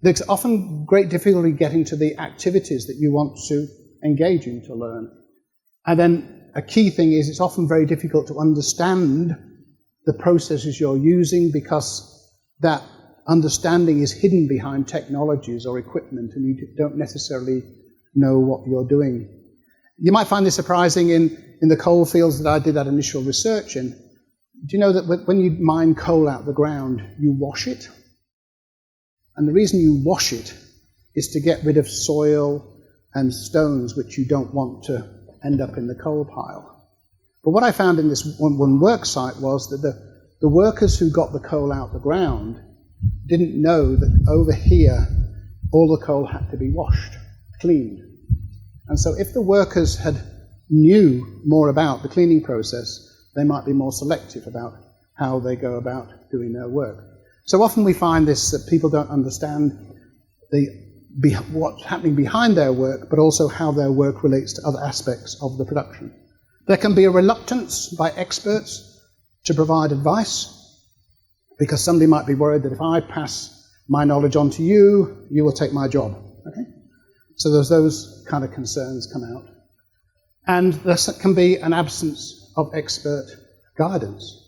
there's often great difficulty getting to the activities that you want to engage in to learn. And then a key thing is it's often very difficult to understand the processes you're using because that understanding is hidden behind technologies or equipment and you don't necessarily know what you're doing. You might find this surprising in the coal fields that I did that initial research in. Do you know that when you mine coal out of the ground, you wash it? And the reason you wash it is to get rid of soil and stones which you don't want to end up in the coal pile. But what I found in this one work site was that the workers who got the coal out the ground didn't know that over here all the coal had to be washed, cleaned. And so if the workers had knew more about the cleaning process, they might be more selective about how they go about doing their work. So often we find this, that people don't understand what's happening behind their work, but also how their work relates to other aspects of the production. There can be a reluctance by experts to provide advice, because somebody might be worried that if I pass my knowledge on to you, you will take my job. Okay? So there's those kind of concerns come out. And there can be an absence of expert guidance.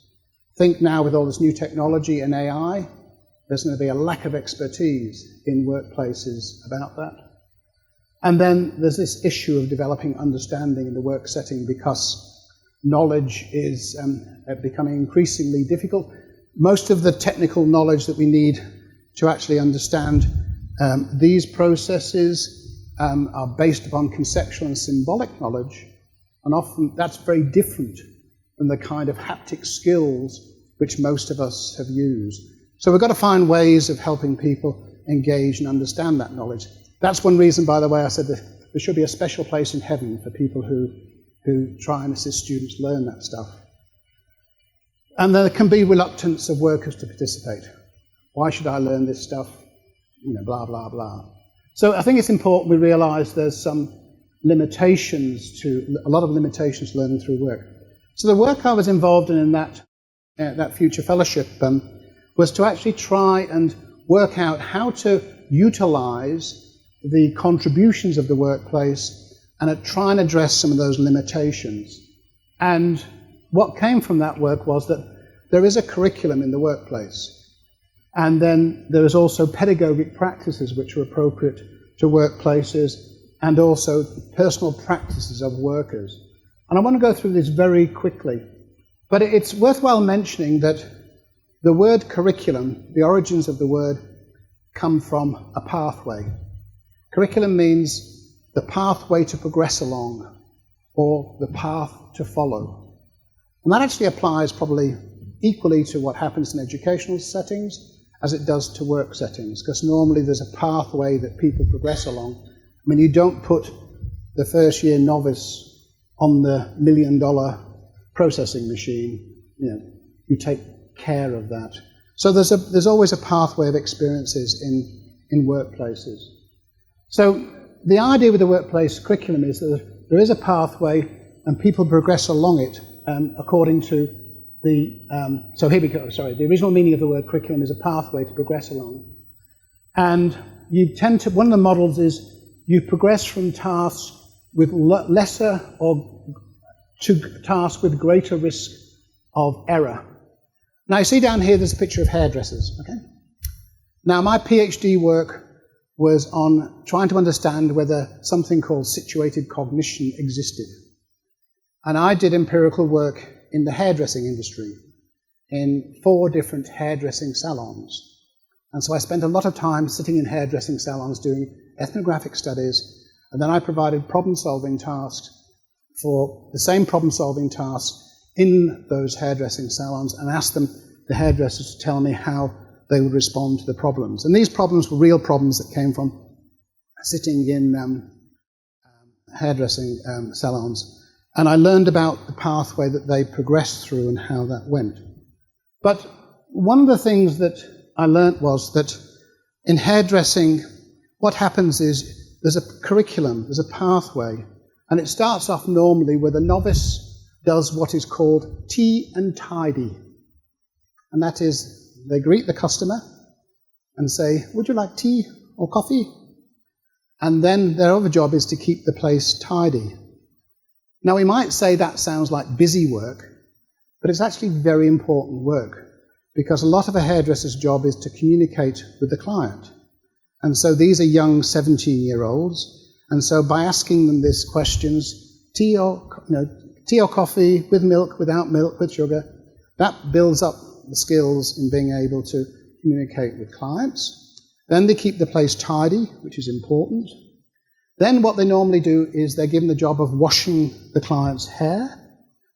Think now with all this new technology and AI, there's going to be a lack of expertise in workplaces about that. And then there's this issue of developing understanding in the work setting because knowledge is becoming increasingly difficult. Most of the technical knowledge that we need to actually understand these processes are based upon conceptual and symbolic knowledge, and often that's very different than the kind of haptic skills which most of us have used. So we've got to find ways of helping people engage and understand that knowledge. That's one reason, by the way, I said that there should be a special place in heaven for people who try and assist students learn that stuff. And there can be reluctance of workers to participate. Why should I learn this stuff? You know, blah, blah, blah. So I think it's important we realise there's some limitations a lot of limitations to learning through work. So the work I was involved in that future fellowship was to actually try and work out how to utilise the contributions of the workplace and try and address some of those limitations. And what came from that work was that there is a curriculum in the workplace. And then there is also pedagogic practices which are appropriate to workplaces and also personal practices of workers. And I want to go through this very quickly. But it's worthwhile mentioning that the word curriculum, the origins of the word, come from a pathway. Curriculum means the pathway to progress along, or the path to follow. And that actually applies probably equally to what happens in educational settings as it does to work settings, because normally there's a pathway that people progress along. I mean, you don't put the first year novice on the $1 million processing machine. You know, you take care of that. So there's always a pathway of experiences in workplaces. So the idea with the workplace curriculum is that there is a pathway and people progress along it according to so here we go, sorry, the original meaning of the word curriculum is a pathway to progress along. And you tend to, one of the models is you progress from tasks with lesser or to tasks with greater risk of error. Now you see down here there's a picture of hairdressers, okay? Now my PhD work was on trying to understand whether something called situated cognition existed. And I did empirical work in the hairdressing industry, in 4 different hairdressing salons. And so I spent a lot of time sitting in hairdressing salons doing ethnographic studies, and then I provided problem-solving tasks for the same problem-solving tasks in those hairdressing salons and asked the hairdressers to tell me how they would respond to the problems. And these problems were real problems that came from sitting in hairdressing salons. And I learned about the pathway that they progressed through and how that went. But one of the things that I learned was that in hairdressing, what happens is there's a curriculum, there's a pathway, and it starts off normally where the novice does what is called tea and tidy. And that is, they greet the customer and say, would you like tea or coffee. And then their other job is to keep the place tidy. Now we might say that sounds like busy work, but it's actually very important work, because a lot of a hairdresser's job is to communicate with the client. And so these are young 17-year-olds, and so by asking them these questions, tea or coffee, with milk, without milk, with sugar, that builds up the skills in being able to communicate with clients. Then they keep the place tidy, which is important. Then what they normally do is they're given the job of washing the client's hair.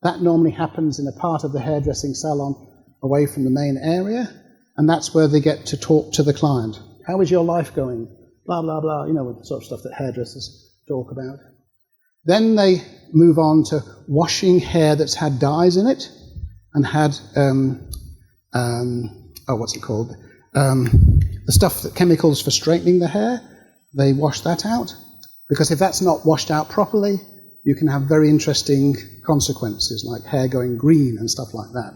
That normally happens in a part of the hairdressing salon away from the main area, and that's where they get to talk to the client. How is your life going? Blah, blah, blah, the sort of stuff that hairdressers talk about. Then they move on to washing hair that's had dyes in it and had, what's it called? The stuff, chemicals for straightening the hair. They wash that out, because if that's not washed out properly, you can have very interesting consequences, like hair going green and stuff like that.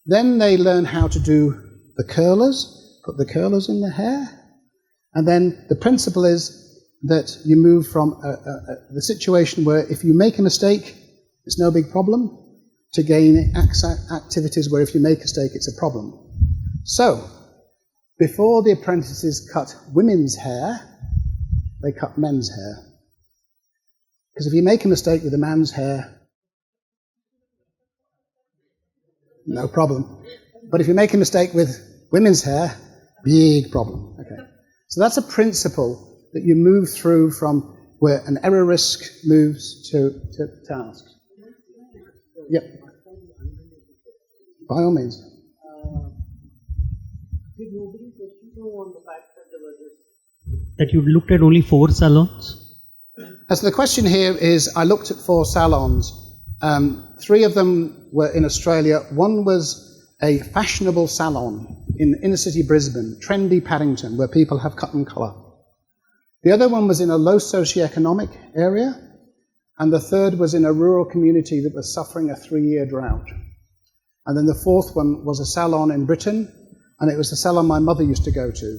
Then they learn how to do the curlers, put the curlers in the hair, and then the principle is that you move from the situation where if you make a mistake, it's no big problem, to gain activities where if you make a mistake, it's a problem. So, before the apprentices cut women's hair, they cut men's hair. Because if you make a mistake with a man's hair, no problem. But if you make a mistake with women's hair, big problem. Okay. So that's a principle that you move through from where an error risk moves to tasks. Yep. By all means. Did nobody question you on the fact that you looked at only 4 salons? So the question here is, I looked at 4 salons. 3 of them were in Australia. One was a fashionable salon in inner city Brisbane, trendy Paddington, where people have cut and colour. The other one was in a low socioeconomic area, and the third was in a rural community that was suffering a 3-year drought. And then the 4th one was a salon in Britain, and it was the salon my mother used to go to.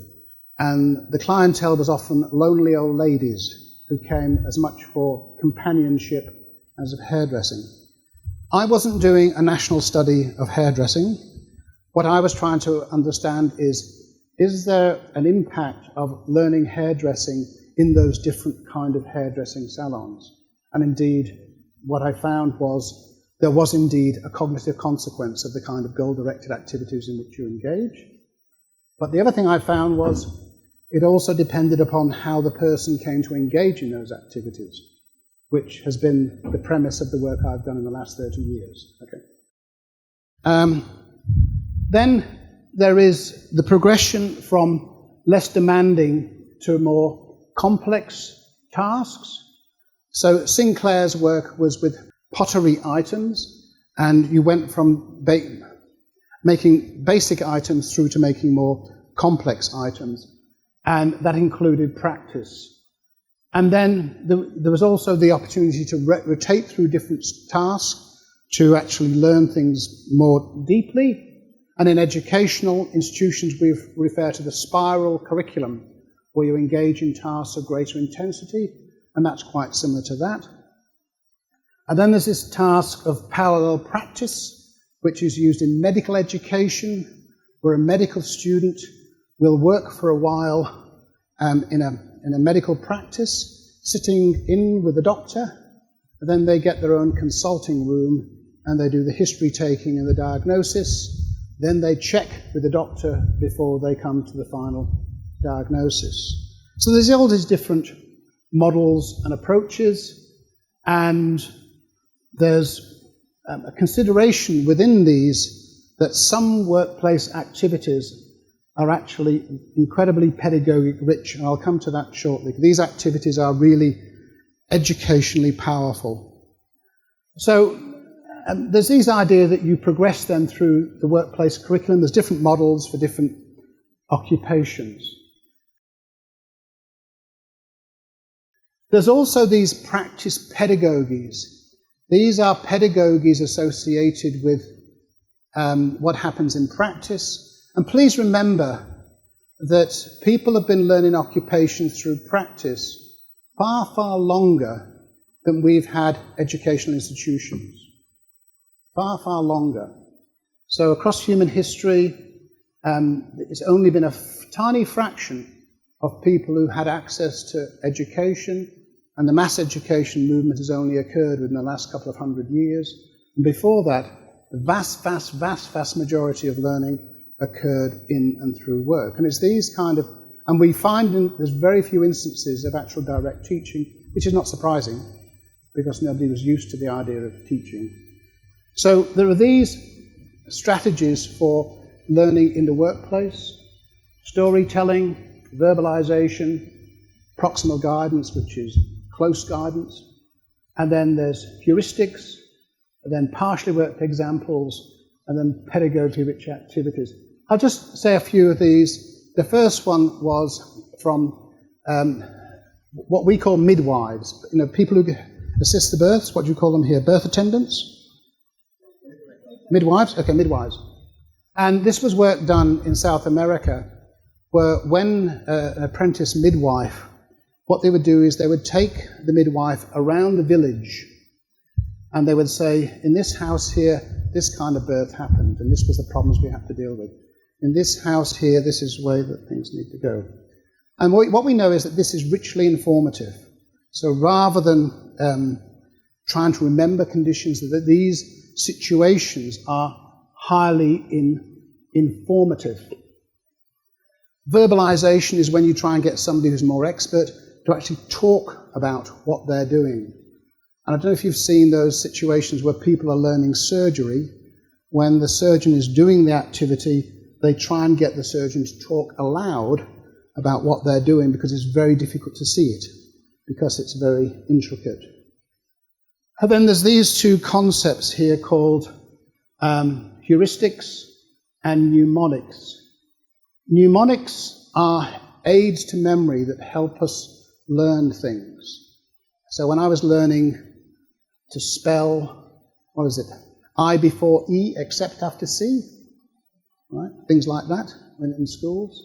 And the clientele was often lonely old ladies who came as much for companionship as of hairdressing. I wasn't doing a national study of hairdressing. What I was trying to understand is there an impact of learning hairdressing in those different kind of hairdressing salons? And indeed, what I found was there was indeed a cognitive consequence of the kind of goal-directed activities in which you engage. But the other thing I found was it also depended upon how the person came to engage in those activities, which has been the premise of the work I've done in the last 30 years. Okay. Then there is the progression from less demanding to more complex tasks. So Sinclair's work was with pottery items, and you went from making basic items through to making more complex items, and that included practice. And then there was also the opportunity to rotate through different tasks to actually learn things more deeply. And in educational institutions, we refer to the spiral curriculum, where you engage in tasks of greater intensity, and that's quite similar to that. And then there's this task of parallel practice, which is used in medical education, where a medical student will work for a while in a medical practice, sitting in with a doctor, and then they get their own consulting room, and they do the history taking and the diagnosis. Then they check with the doctor before they come to the final diagnosis. So there's all these different models and approaches, and there's a consideration within these that some workplace activities are actually incredibly pedagogic rich, and I'll come to that shortly. These activities are really educationally powerful. So there's these ideas that you progress then through the workplace curriculum. There's different models for different occupations. There's also these practice pedagogies. These are pedagogies associated with what happens in practice. And please remember that people have been learning occupations through practice far, far longer than we've had educational institutions. Far, far longer. So across human history, it's only been a tiny fraction of people who had access to education, and the mass education movement has only occurred within the last couple of 100 years. And before that, the vast majority of learning occurred in and through work. And it's these kind of, and we find there's very few instances of actual direct teaching, which is not surprising, because nobody was used to the idea of teaching. So there are these strategies for learning in the workplace: storytelling, verbalization, proximal guidance, which is close guidance, and then there's heuristics, and then partially worked examples, and then pedagogy-rich activities. I'll just say a few of these. The first one was from what we call midwives, people who assist the births. What do you call them here? Birth attendants? Midwives? Okay, midwives. And this was work done in South America, where when an apprentice midwife, what they would do is they would take the midwife around the village, and they would say, in this house here, this kind of birth happened, and this was the problems we have to deal with. In this house here, this is the way that things need to go. And what we know is that this is richly informative. So rather than trying to remember conditions, that these situations are highly informative. Verbalization is when you try and get somebody who's more expert to actually talk about what they're doing. And I don't know if you've seen those situations where people are learning surgery. When the surgeon is doing the activity, they try and get the surgeon to talk aloud about what they're doing, because it's very difficult to see it, because it's very intricate. And then there's these two concepts here called heuristics and mnemonics. Mnemonics are aids to memory that help us learn things. So when I was learning to spell, what is it? I before E, except after C, right? Things like that in schools.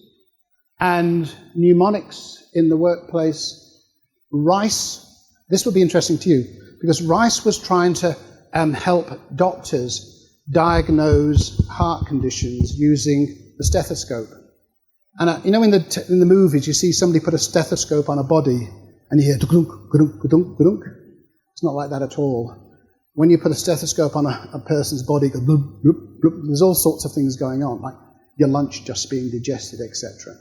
And mnemonics in the workplace. Rice, this would be interesting to you, because Rice was trying to help doctors diagnose heart conditions using the stethoscope. And in the movies, you see somebody put a stethoscope on a body, and you hear dunk, dunk, dunk, dunk. It's not like that at all. When you put a stethoscope on a person's body, it goes bloop, bloop, bloop. There's all sorts of things going on, like your lunch just being digested, etc.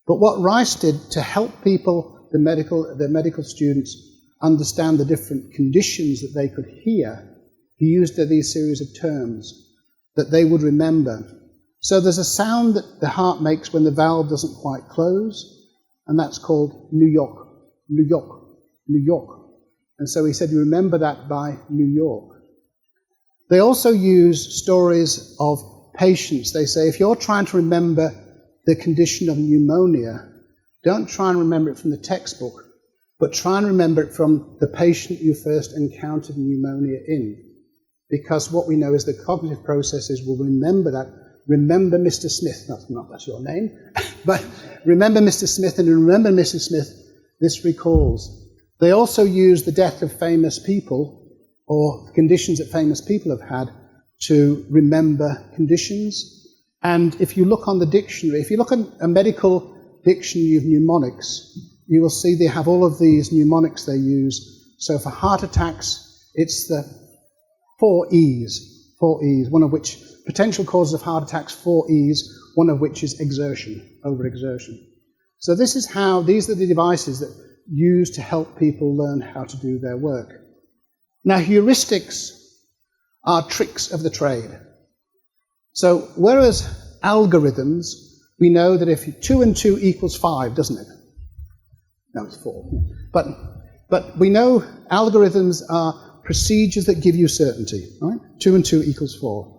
But what Rice did to help people, the medical students, understand the different conditions that they could hear, he used these series of terms that they would remember. So there's a sound that the heart makes when the valve doesn't quite close, and that's called New York, New York, New York. And so he said, you remember that by New York. They also use stories of patients. They say, if you're trying to remember the condition of pneumonia, don't try and remember it from the textbook, but try and remember it from the patient you first encountered pneumonia in. Because what we know is the cognitive processes will remember that. Remember Mr. Smith, that's your name, but remember Mr. Smith, and remember Mrs. Smith, this recalls. They also use the death of famous people, or conditions that famous people have had, to remember conditions. And if you look on the dictionary, if you look at a medical dictionary of mnemonics, you will see they have all of these mnemonics they use. So for heart attacks, it's the 4 E's, one of which, potential causes of heart attacks, 4 E's, one of which is exertion, overexertion. So these are the devices that used to help people learn how to do their work. Now, heuristics are tricks of the trade. So whereas algorithms, we know that if 2 and 2 equals 5, doesn't it? No, it's 4. But we know algorithms are procedures that give you certainty, right? 2 and 2 equals 4.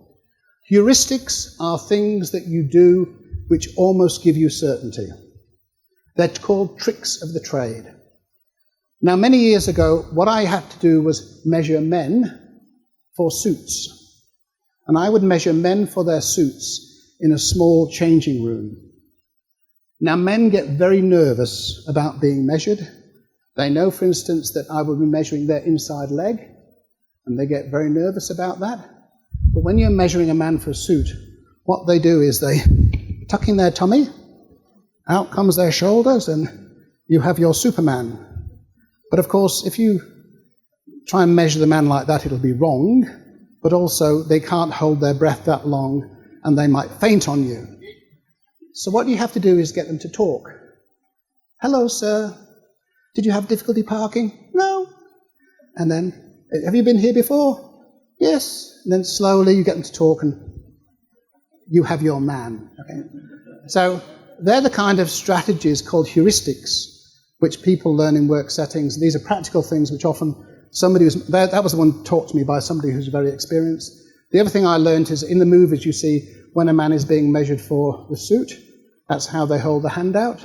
Heuristics are things that you do which almost give you certainty. They're called tricks of the trade. Now, many years ago, what I had to do was measure men for suits. And I would measure men for their suits in a small changing room. Now, men get very nervous about being measured. They know, for instance, that I will be measuring their inside leg, and they get very nervous about that. But when you're measuring a man for a suit, what they do is they tuck in their tummy, out comes their shoulders, and you have your Superman. But of course, if you try and measure the man like that, it'll be wrong, but also they can't hold their breath that long, and they might faint on you. So what you have to do is get them to talk. Hello, sir. Did you have difficulty parking? No. And then, have you been here before? Yes. And then slowly you get them to talk and you have your man. Okay? So they're the kind of strategies called heuristics, which people learn in work settings. These are practical things which often somebody who's, that was the one taught to me by somebody who's very experienced. The other thing I learned is in the movies you see when a man is being measured for the suit, that's how they hold the hand out.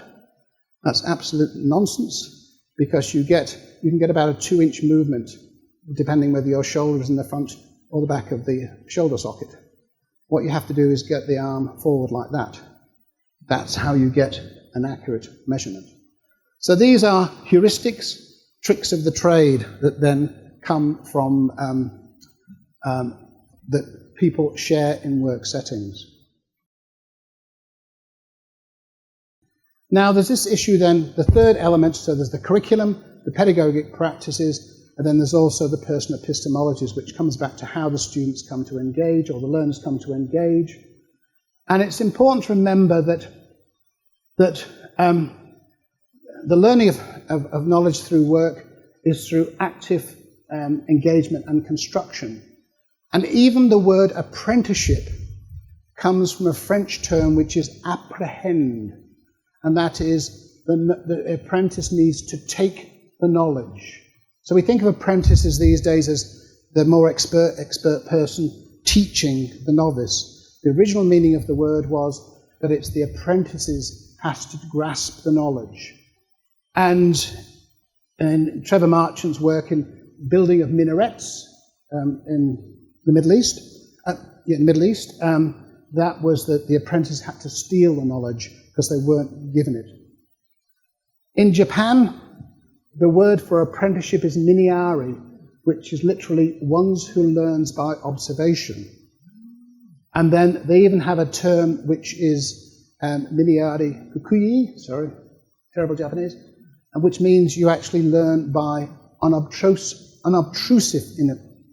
That's absolute nonsense, because you can get about a 2-inch movement, depending whether your shoulder is in the front or the back of the shoulder socket. What you have to do is get the arm forward like that. That's how you get an accurate measurement. So these are heuristics, tricks of the trade that then come from that people share in work settings. Now there's this issue then, the third element, so there's the curriculum, the pedagogic practices, and then there's also the personal epistemologies, which comes back to how the students come to engage, or the learners come to engage. And it's important to remember that the learning of knowledge through work is through active engagement and construction. And even the word apprenticeship comes from a French term which is apprehend, and that is the apprentice needs to take the knowledge. So we think of apprentices these days as the more expert person teaching the novice. The original meaning of the word was that it's the apprentices has to grasp the knowledge. And in Trevor Marchant's work in building of minarets in the Middle East, that was that the apprentice had to steal the knowledge because they weren't given it. In Japan, the word for apprenticeship is miniari, which is literally ones who learns by observation. And then they even have a term which is miniari kukuyi, sorry, terrible Japanese, and which means you actually learn by unobtrusive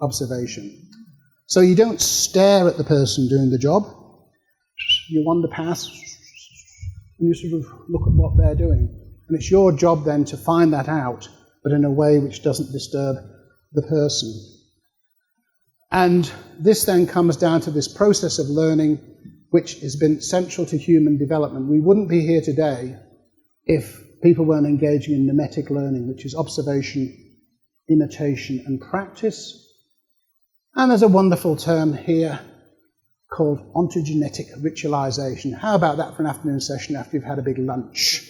observation. So you don't stare at the person doing the job, you wander past, and you sort of look at what they're doing. And it's your job then to find that out, but in a way which doesn't disturb the person. And this then comes down to this process of learning, which has been central to human development. We wouldn't be here today if people weren't engaging in mimetic learning, which is observation, imitation, and practice. And there's a wonderful term here called ontogenetic ritualization. How about that for an afternoon session after you've had a big lunch?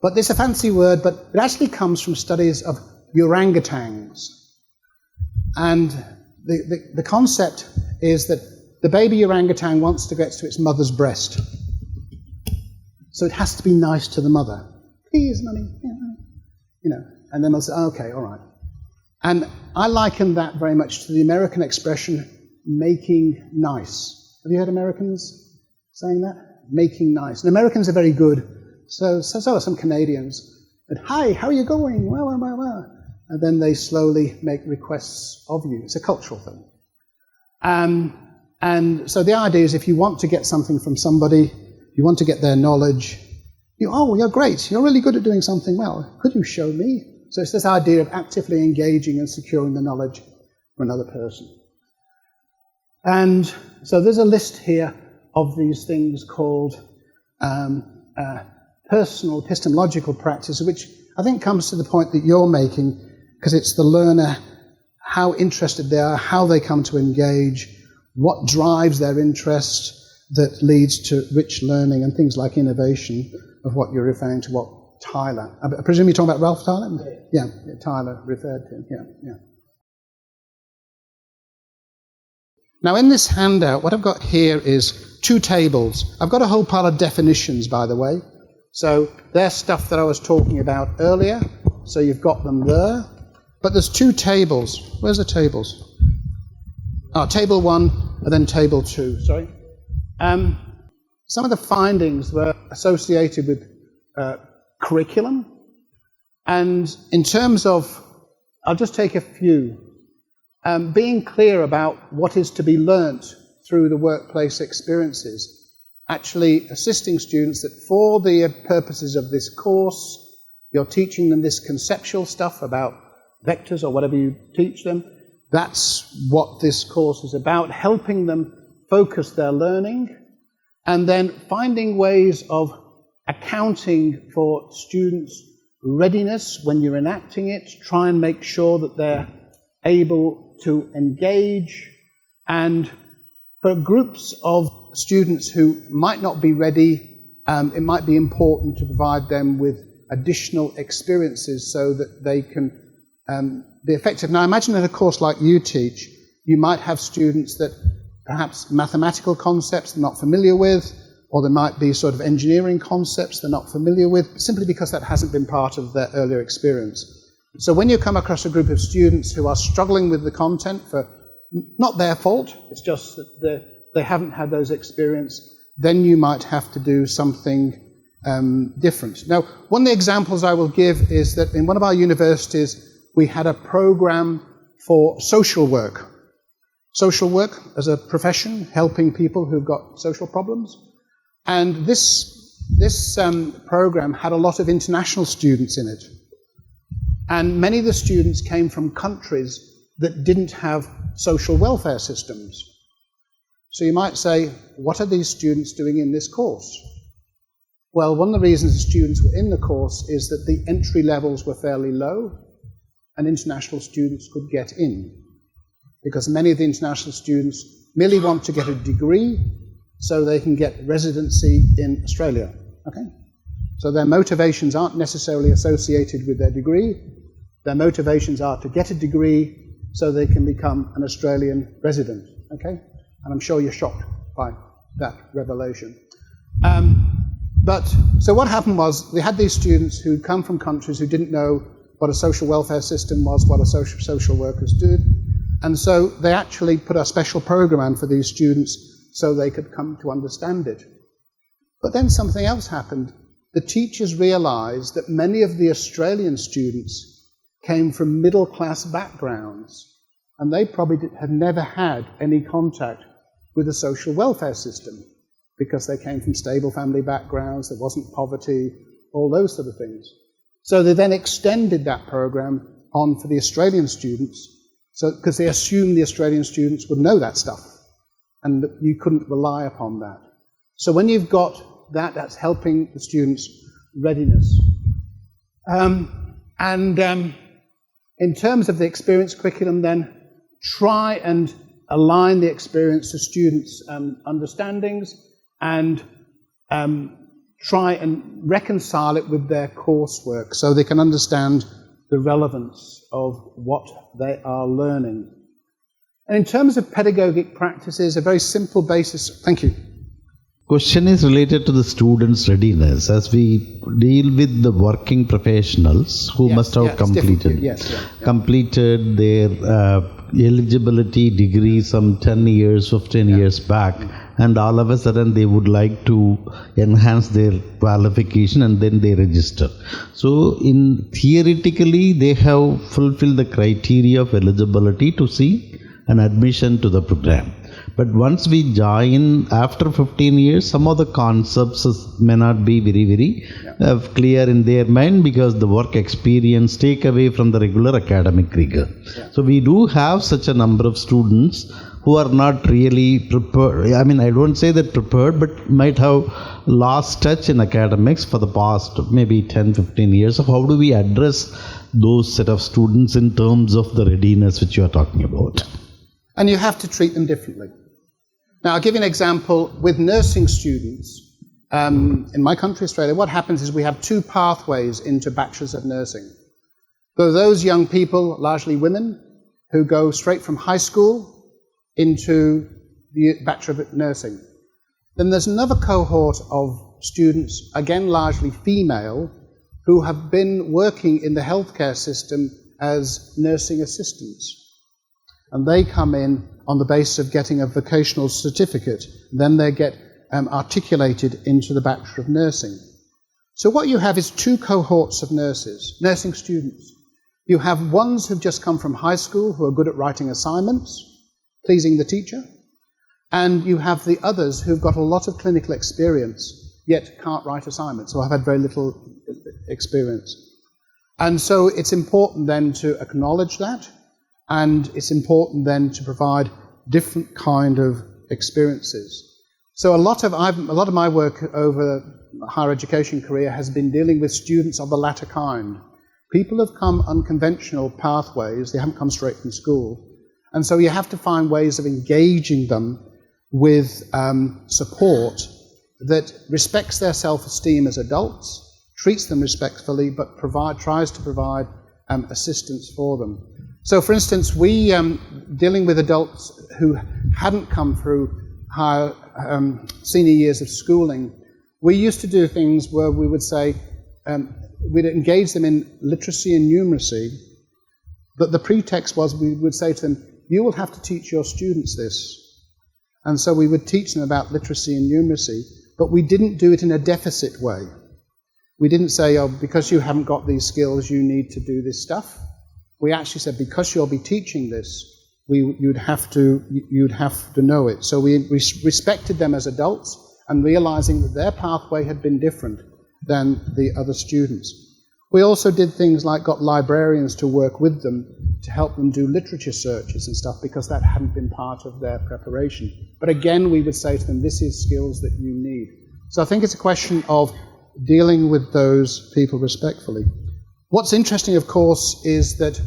But it's a fancy word, but it actually comes from studies of orangutans. And the concept is that the baby orangutan wants to get to its mother's breast. So it has to be nice to the mother. Please, mummy. You know, and then they'll say, okay, all right. And I liken that very much to the American expression, making nice. Have you heard Americans saying that? Making nice. And Americans are very good. So are some Canadians. But, hi, how are you going? Well. And then they slowly make requests of you. It's a cultural thing. And so the idea is if you want to get something from somebody, you want to get their knowledge, you're great, you're really good at doing something well. Could you show me? So it's this idea of actively engaging and securing the knowledge for another person. And so there's a list here of these things called personal epistemological practice, which I think comes to the point that you're making, because it's the learner, how interested they are, how they come to engage, what drives their interest that leads to rich learning and things like innovation of what you're referring to, what Tyler, I presume you're talking about Ralph Tyler? Yeah, Tyler referred to him, yeah. Now in this handout, what I've got here is 2 tables. I've got a whole pile of definitions, by the way, So they're stuff that I was talking about earlier. So you've got them there. But there's two tables. Where's the tables? Table 1 and then table 2. Sorry. Some of the findings were associated with curriculum. And in terms of, I'll just take a few. Being clear about what is to be learnt through the workplace experiences. Actually assisting students that for the purposes of this course, you're teaching them this conceptual stuff about vectors or whatever you teach them. That's what this course is about, helping them focus their learning and then finding ways of accounting for students' readiness when you're enacting it, try and make sure that they're able to engage. And for groups of students who might not be ready, it might be important to provide them with additional experiences so that they can be effective. Now imagine in a course like you teach, you might have students that perhaps mathematical concepts they're not familiar with, or there might be sort of engineering concepts they're not familiar with, simply because that hasn't been part of their earlier experience. So when you come across a group of students who are struggling with the content for not their fault, it's just that they haven't had those experiences, then you might have to do something different. Now, one of the examples I will give is that in one of our universities, we had a program for social work. Social work as a profession, helping people who've got social problems. And this program had a lot of international students in it. And many of the students came from countries that didn't have social welfare systems. So you might say, what are these students doing in this course? Well, one of the reasons the students were in the course is that the entry levels were fairly low and international students could get in. Because many of the international students merely want to get a degree so they can get residency in Australia. Okay? So their motivations aren't necessarily associated with their degree. Their motivations are to get a degree so they can become an Australian resident. Okay? And I'm sure you're shocked by that revelation. So what happened was, we had these students who'd come from countries who didn't know what a social welfare system was, what a social workers did. And so they actually put a special program for these students so they could come to understand it. But then something else happened. The teachers realized that many of the Australian students came from middle-class backgrounds, and they probably had never had any contact with a social welfare system because they came from stable family backgrounds, there wasn't poverty, all those sort of things. So they then extended that program on for the Australian students, because they assumed the Australian students would know that stuff, and that you couldn't rely upon that. So when you've got that, that's helping the students' readiness. In terms of the experience curriculum then, try and align the experience to students' understandings and try and reconcile it with their coursework so they can understand the relevance of what they are learning. And in terms of pedagogic practices, a very simple basis. Thank you. Question is related to the students' readiness as we deal with the working professionals who must have completed their eligibility degree some 10 years, 15 years back, and all of a sudden they would like to enhance their qualification and then they register. So theoretically they have fulfilled the criteria of eligibility to seek an admission to the program. But once we join after 15 years, some of the concepts may not be very clear in their mind because the work experience take away from the regular academic rigor. So we do have such a number of students who are not really prepared. I mean, I don't say that prepared, but might have lost touch in academics for the past maybe 10-15 years. So how do we address those set of students in terms of the readiness which you are talking about? And you have to treat them differently. Now, I'll give you an example. With nursing students, in my country, Australia, what happens is we have two pathways into bachelors of nursing. There are those young people, largely women, who go straight from high school into the Bachelor of Nursing. Then there's another cohort of students, again largely female, who have been working in the healthcare system as nursing assistants. And they come in on the basis of getting a vocational certificate, then they get articulated into the Bachelor of Nursing. So what you have is two cohorts of nurses, nursing students. You have ones who've just come from high school who are good at writing assignments, pleasing the teacher, and you have the others who've got a lot of clinical experience, yet can't write assignments, or have had very little experience. And so it's important then to acknowledge that, and it's important then to provide different kind of experiences. So a lot of my work over a higher education career has been dealing with students of the latter kind. People have come unconventional pathways, they haven't come straight from school, and so you have to find ways of engaging them with support that respects their self-esteem as adults, treats them respectfully, but tries to provide assistance for them. So, for instance, we, dealing with adults who hadn't come through higher senior years of schooling, we used to do things where we would say, we'd engage them in literacy and numeracy, but the pretext was we would say to them, you will have to teach your students this. And so we would teach them about literacy and numeracy, but we didn't do it in a deficit way. We didn't say, oh, because you haven't got these skills, you need to do this stuff. We actually said, because you'll be teaching this, you'd have to know it. So we respected them as adults and realizing that their pathway had been different than the other students. We also did things like got librarians to work with them to help them do literature searches and stuff, because that hadn't been part of their preparation. But again, we would say to them, this is skills that you need. So I think it's a question of dealing with those people respectfully. What's interesting, of course, is that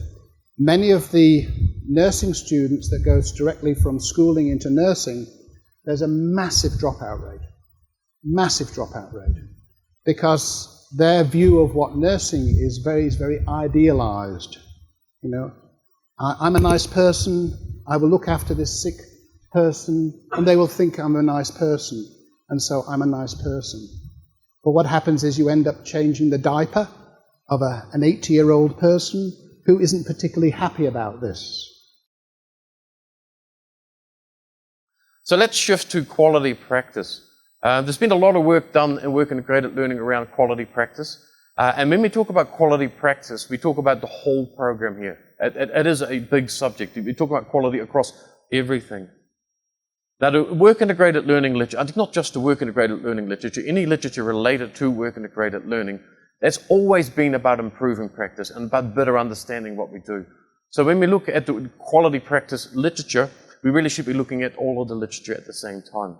many of the nursing students that goes directly from schooling into nursing, there's a massive dropout rate, because their view of what nursing is very idealized. You know, I'm a nice person, I will look after this sick person, and they will think I'm a nice person, and so I'm a nice person. But what happens is you end up changing the diaper of an 80-year-old person who isn't particularly happy about this. So let's shift to quality practice. There's been a lot of work done in work integrated learning around quality practice. And when we talk about quality practice, we talk about the whole program here. It is a big subject. We talk about quality across everything. Now, the work integrated learning literature, I think not just the work integrated learning literature, any literature related to work integrated learning, that's always been about improving practice and about better understanding what we do. So when we look at the quality practice literature, we really should be looking at all of the literature at the same time.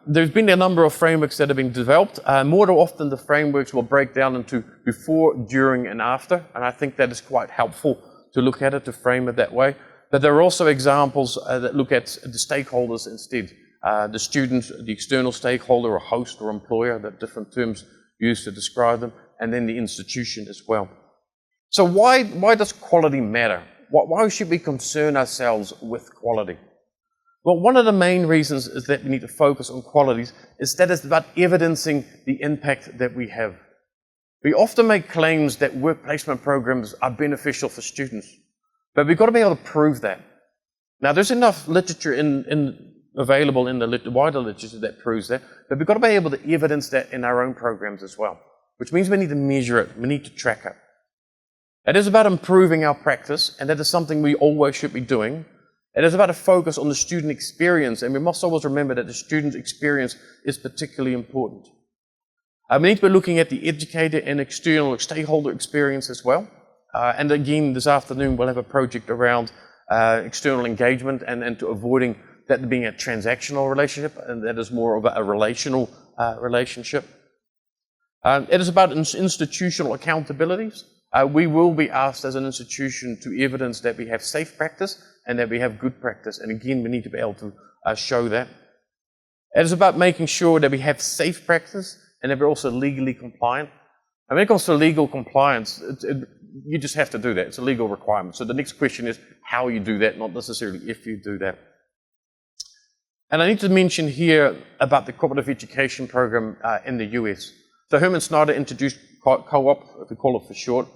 There's been a number of frameworks that have been developed. More often the frameworks will break down into before, during, and after, and I think that is quite helpful to look at it, to frame it that way. But there are also examples that look at the stakeholders instead. The student, the external stakeholder, or host or employer, that different terms used to describe them, and then the institution as well. So why does quality matter? Why should we concern ourselves with quality? Well, one of the main reasons is that we need to focus on qualities is that it's about evidencing the impact that we have. We often make claims that work placement programs are beneficial for students, but we've got to be able to prove that. Now, there's enough literature available in the wider literature that proves that, but we've got to be able to evidence that in our own programs as well, which means we need to measure it, we need to track it. It is about improving our practice, and that is something we always should be doing. It is about a focus on the student experience, and we must always remember that the student experience is particularly important. We need to be looking at the educator and external stakeholder experience as well. And again, this afternoon we'll have a project around external engagement and to avoiding that being a transactional relationship, and that is more of a relational relationship. It is about institutional accountabilities. We will be asked as an institution to evidence that we have safe practice and that we have good practice. And again, we need to be able to show that. It is about making sure that we have safe practice and that we're also legally compliant. And when it comes to legal compliance, you just have to do that. It's a legal requirement. So the next question is how you do that, not necessarily if you do that. And I need to mention here about the cooperative education program in the US. So Herman Snyder introduced co-op, if we call it for short.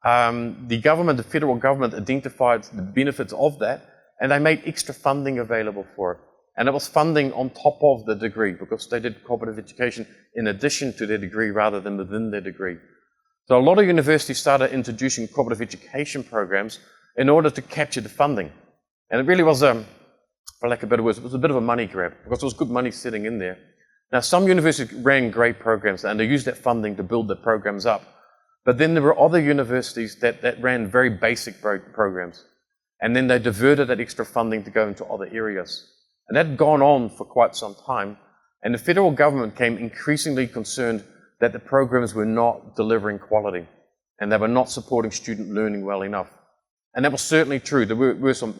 The government, the federal government, identified the benefits of that, and they made extra funding available for it. And it was funding on top of the degree, because they did cooperative education in addition to their degree rather than within their degree. So a lot of universities started introducing cooperative education programs in order to capture the funding. And it really was, for lack of better words, it was a bit of a money grab, because there was good money sitting in there. Now, some universities ran great programs, and they used that funding to build their programs up. But then there were other universities that ran very basic programs. And then they diverted that extra funding to go into other areas. And that had gone on for quite some time. And the federal government became increasingly concerned that the programs were not delivering quality, and they were not supporting student learning well enough. And that was certainly true. There were some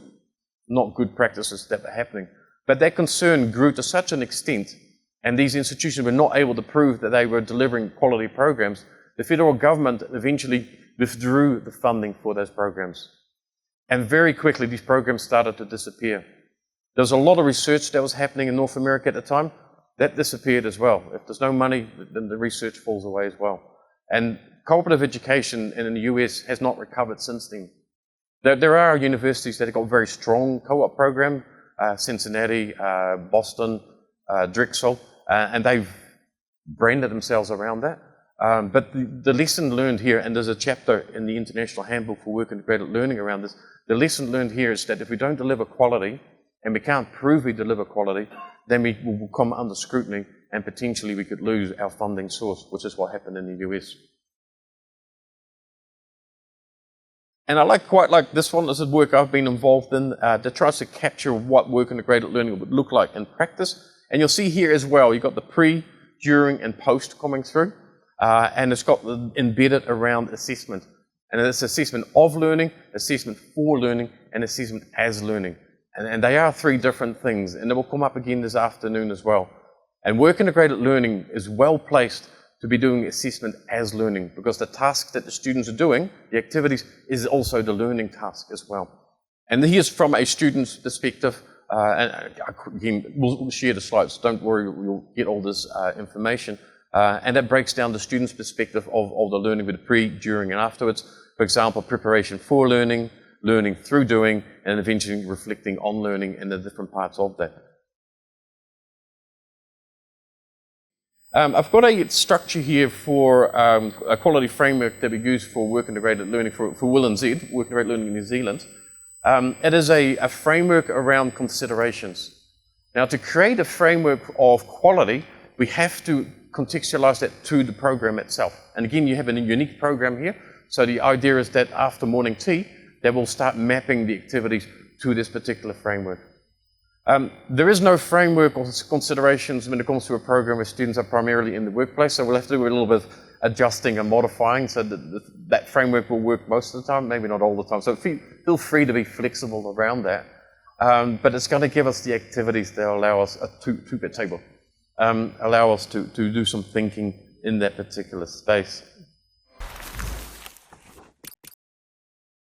not good practices that were happening. But that concern grew to such an extent, and these institutions were not able to prove that they were delivering quality programs, the federal government eventually withdrew the funding for those programs. And very quickly, these programs started to disappear. There was a lot of research that was happening in North America at the time. That disappeared as well. If there's no money, then the research falls away as well. And cooperative education in the US has not recovered since then. There are universities that have got a very strong co-op program, Cincinnati, Boston, Drexel, and they've branded themselves around that. But the lesson learned here, and there's a chapter in the International Handbook for Work Integrated Learning around this, the lesson learned here is that if we don't deliver quality, and we can't prove we deliver quality, then we will come under scrutiny, and potentially we could lose our funding source, which is what happened in the US. And I quite like this one. This is work I've been involved in that tries to capture what work integrated learning would look like in practice. And you'll see here as well, you've got the pre, during, and post coming through. And it's got embedded around assessment. And it's assessment of learning, assessment for learning, and assessment as learning. And they are three different things, and they will come up again this afternoon as well. And work integrated learning is well placed to be doing assessment as learning, because the tasks that the students are doing, the activities, is also the learning task as well. And here's from a student's perspective, and again, we'll share the slides, don't worry, we'll get all this information. And that breaks down the student's perspective of the learning with the pre, during, and afterwards. For example, preparation for learning, learning through doing, and eventually reflecting on learning in the different parts of that. I've got a structure here for a quality framework that we use for work integrated learning for WILNZ, Work Integrated Learning in New Zealand. It is a framework around considerations. Now, to create a framework of quality, we have to contextualize that to the program itself. And again, you have a unique program here. So the idea is that after morning tea, they will start mapping the activities to this particular framework. There is no framework or considerations when it comes to a program where students are primarily in the workplace, so we'll have to do a little bit of adjusting and modifying so that framework will work most of the time, maybe not all the time. So feel free to be flexible around that. But it's going to give us the activities that allow us a two-bit table, allow us to do some thinking in that particular space.